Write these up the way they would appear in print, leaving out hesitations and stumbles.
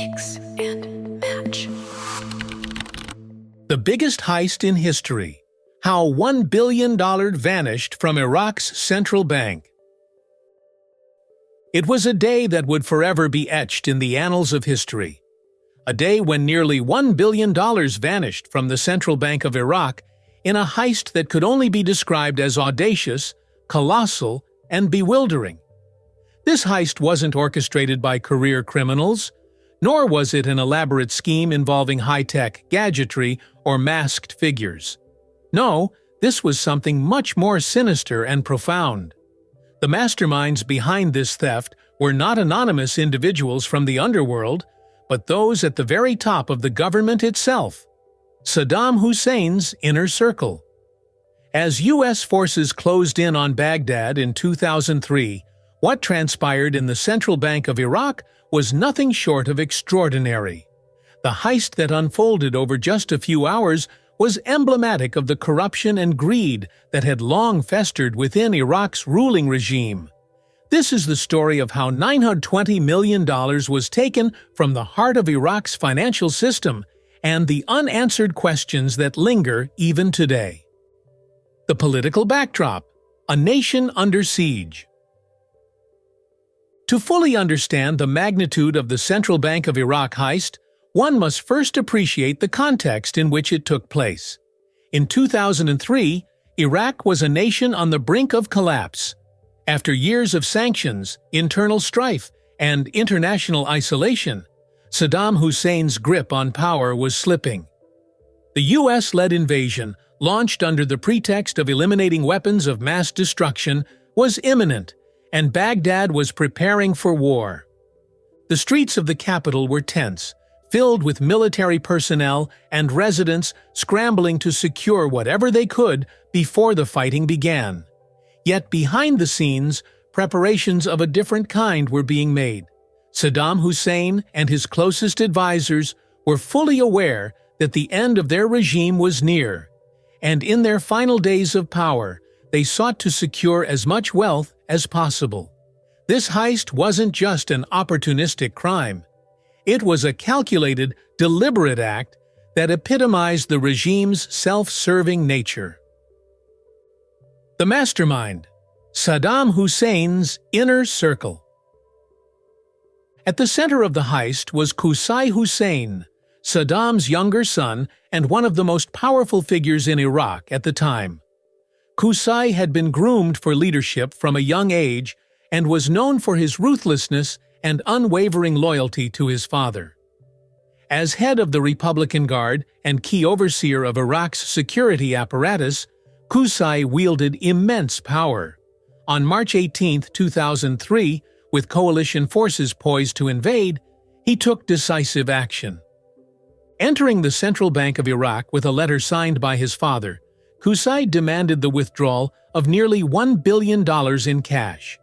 Mix and match. The biggest heist in history. How $1 billion vanished from Iraq's central bank. It was a day that would forever be etched in the annals of history. A day when nearly $1 billion vanished from the central bank of Iraq in a heist that could only be described as audacious, colossal, and bewildering. This heist wasn't orchestrated by career criminals, nor was it an elaborate scheme involving high-tech gadgetry or masked figures. No, this was something much more sinister and profound. The masterminds behind this theft were not anonymous individuals from the underworld, but those at the very top of the government itself, Saddam Hussein's inner circle. As U.S. forces closed in on Baghdad in 2003, what transpired in the central bank of Iraq was nothing short of extraordinary. The heist that unfolded over just a few hours was emblematic of the corruption and greed that had long festered within Iraq's ruling regime. This is the story of how $920 million was taken from the heart of Iraq's financial system and the unanswered questions that linger even today. The political backdrop: a nation under siege. To fully understand the magnitude of the Central Bank of Iraq heist, one must first appreciate the context in which it took place. In 2003, Iraq was a nation on the brink of collapse. After years of sanctions, internal strife, and international isolation, Saddam Hussein's grip on power was slipping. The U.S.-led invasion, launched under the pretext of eliminating weapons of mass destruction, was imminent, and Baghdad was preparing for war. The streets of the capital were tense, filled with military personnel and residents scrambling to secure whatever they could before the fighting began. Yet behind the scenes, preparations of a different kind were being made. Saddam Hussein and his closest advisors were fully aware that the end of their regime was near, and in their final days of power, they sought to secure as much wealth as possible. This heist wasn't just an opportunistic crime. It was a calculated, deliberate act that epitomized the regime's self-serving nature. The mastermind: Saddam Hussein's inner circle. At the center of the heist was Qusay Hussein, Saddam's younger son and one of the most powerful figures in Iraq at the time. Qusay had been groomed for leadership from a young age and was known for his ruthlessness and unwavering loyalty to his father. As head of the Republican Guard and key overseer of Iraq's security apparatus, Qusay wielded immense power. On March 18, 2003, with coalition forces poised to invade, he took decisive action. Entering the Central Bank of Iraq with a letter signed by his father, Qusay demanded the withdrawal of nearly $1 billion in cash.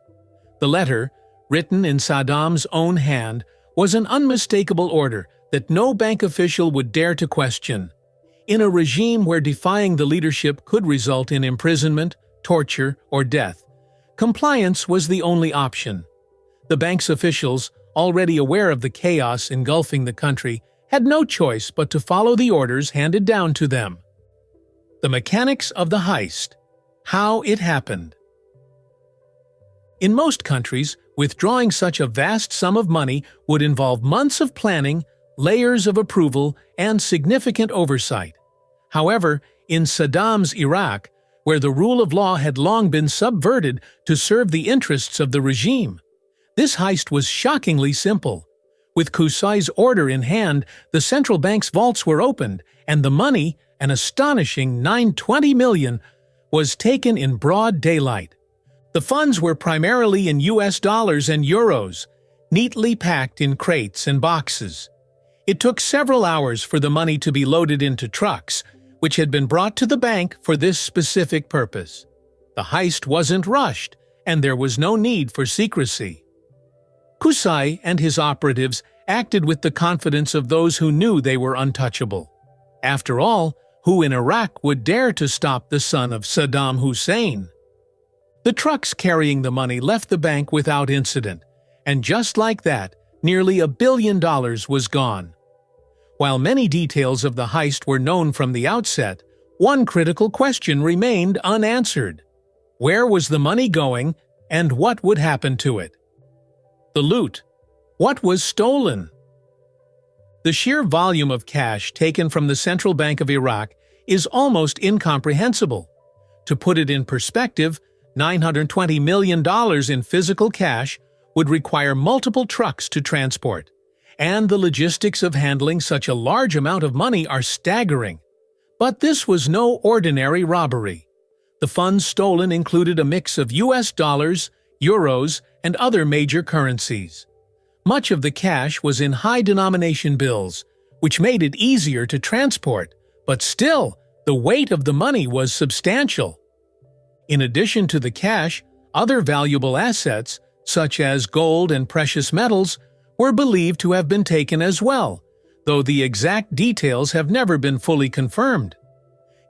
The letter, written in Saddam's own hand, was an unmistakable order that no bank official would dare to question. In a regime where defying the leadership could result in imprisonment, torture, or death, compliance was the only option. The bank's officials, already aware of the chaos engulfing the country, had no choice but to follow the orders handed down to them. The mechanics of the heist. How it happened. In most countries, withdrawing such a vast sum of money would involve months of planning, layers of approval, and significant oversight. However, in Saddam's Iraq, where the rule of law had long been subverted to serve the interests of the regime, this heist was shockingly simple. With Qusay's order in hand, the central bank's vaults were opened, and the money, an astonishing $920 million, was taken in broad daylight. The funds were primarily in US dollars and euros, neatly packed in crates and boxes. It took several hours for the money to be loaded into trucks, which had been brought to the bank for this specific purpose. The heist wasn't rushed, and there was no need for secrecy. Qusay and his operatives acted with the confidence of those who knew they were untouchable. After all, who in Iraq would dare to stop the son of Saddam Hussein? The trucks carrying the money left the bank without incident, and just like that, nearly $1 billion was gone. While many details of the heist were known from the outset, one critical question remained unanswered. Where was the money going, and what would happen to it? The loot. What was stolen? The sheer volume of cash taken from the Central Bank of Iraq is almost incomprehensible. To put it in perspective, $920 million in physical cash would require multiple trucks to transport, and the logistics of handling such a large amount of money are staggering. But this was no ordinary robbery. The funds stolen included a mix of US dollars, euros, and other major currencies. Much of the cash was in high-denomination bills, which made it easier to transport, but still, the weight of the money was substantial. In addition to the cash, other valuable assets, such as gold and precious metals, were believed to have been taken as well, though the exact details have never been fully confirmed.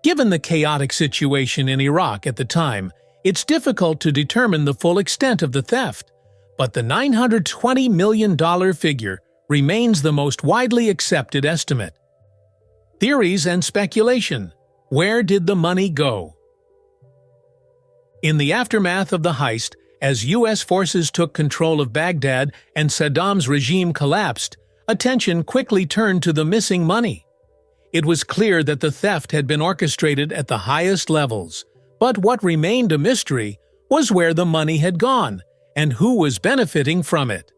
Given the chaotic situation in Iraq at the time, it's difficult to determine the full extent of the theft, but the $920 million figure remains the most widely accepted estimate. Theories and speculation. Where did the money go? In the aftermath of the heist, as U.S. forces took control of Baghdad and Saddam's regime collapsed, attention quickly turned to the missing money. It was clear that the theft had been orchestrated at the highest levels, but what remained a mystery was where the money had gone and who was benefiting from it.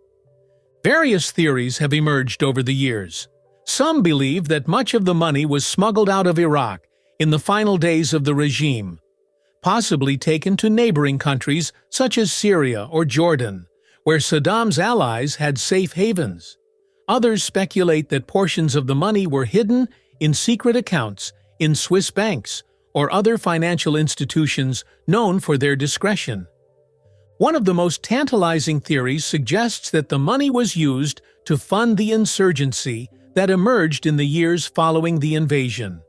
Various theories have emerged over the years. Some believe that much of the money was smuggled out of Iraq in the final days of the regime, possibly taken to neighboring countries such as Syria or Jordan, where Saddam's allies had safe havens. Others speculate that portions of the money were hidden in secret accounts in Swiss banks or other financial institutions known for their discretion. One of the most tantalizing theories suggests that the money was used to fund the insurgency that emerged in the years following the invasion.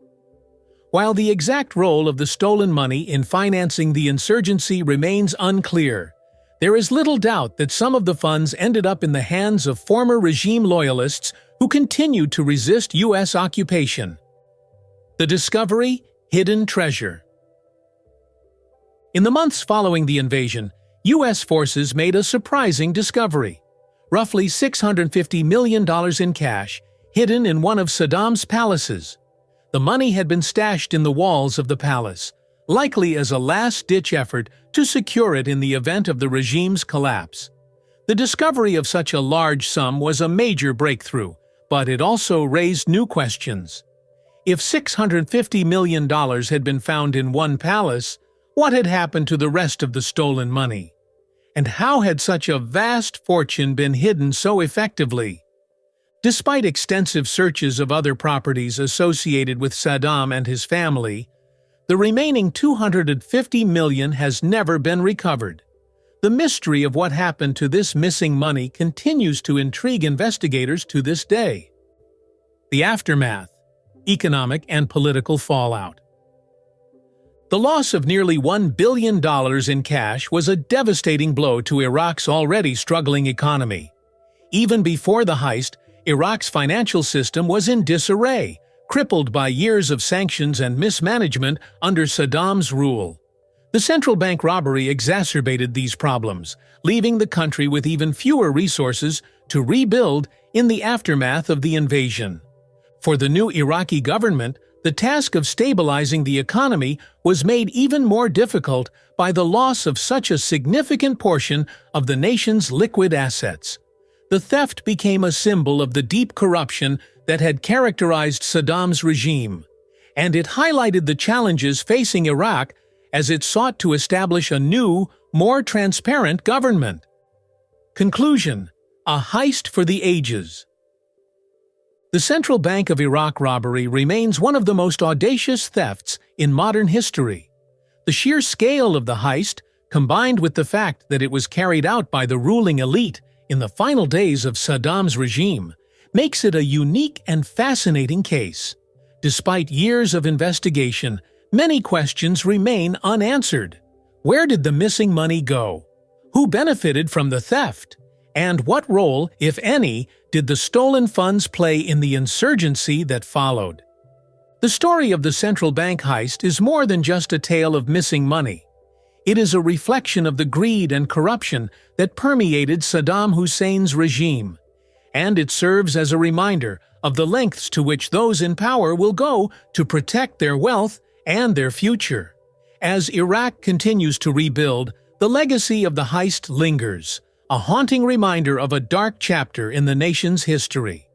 While the exact role of the stolen money in financing the insurgency remains unclear, there is little doubt that some of the funds ended up in the hands of former regime loyalists who continued to resist U.S. occupation. The discovery: hidden treasure. In the months following the invasion, U.S. forces made a surprising discovery: roughly $650 million in cash hidden in one of Saddam's palaces. The money had been stashed in the walls of the palace, likely as a last-ditch effort to secure it in the event of the regime's collapse. The discovery of such a large sum was a major breakthrough, but it also raised new questions. If $650 million had been found in one palace, what had happened to the rest of the stolen money? And how had such a vast fortune been hidden so effectively? Despite extensive searches of other properties associated with Saddam and his family, the remaining $250 million has never been recovered. The mystery of what happened to this missing money continues to intrigue investigators to this day. The aftermath: economic and political fallout. The loss of nearly $1 billion in cash was a devastating blow to Iraq's already struggling economy. Even before the heist, Iraq's financial system was in disarray, crippled by years of sanctions and mismanagement under Saddam's rule. The central bank robbery exacerbated these problems, leaving the country with even fewer resources to rebuild in the aftermath of the invasion. For the new Iraqi government, the task of stabilizing the economy was made even more difficult by the loss of such a significant portion of the nation's liquid assets. The theft became a symbol of the deep corruption that had characterized Saddam's regime, and it highlighted the challenges facing Iraq as it sought to establish a new, more transparent government. Conclusion: a heist for the ages. The Central Bank of Iraq robbery remains one of the most audacious thefts in modern history. The sheer scale of the heist, combined with the fact that it was carried out by the ruling elite in the final days of Saddam's regime, makes it a unique and fascinating case. Despite years of investigation, many questions remain unanswered. Where did the missing money go? Who benefited from the theft? And what role, if any, did the stolen funds play in the insurgency that followed? The story of the central bank heist is more than just a tale of missing money. It is a reflection of the greed and corruption that permeated Saddam Hussein's regime, and it serves as a reminder of the lengths to which those in power will go to protect their wealth and their future. As Iraq continues to rebuild, the legacy of the heist lingers, a haunting reminder of a dark chapter in the nation's history.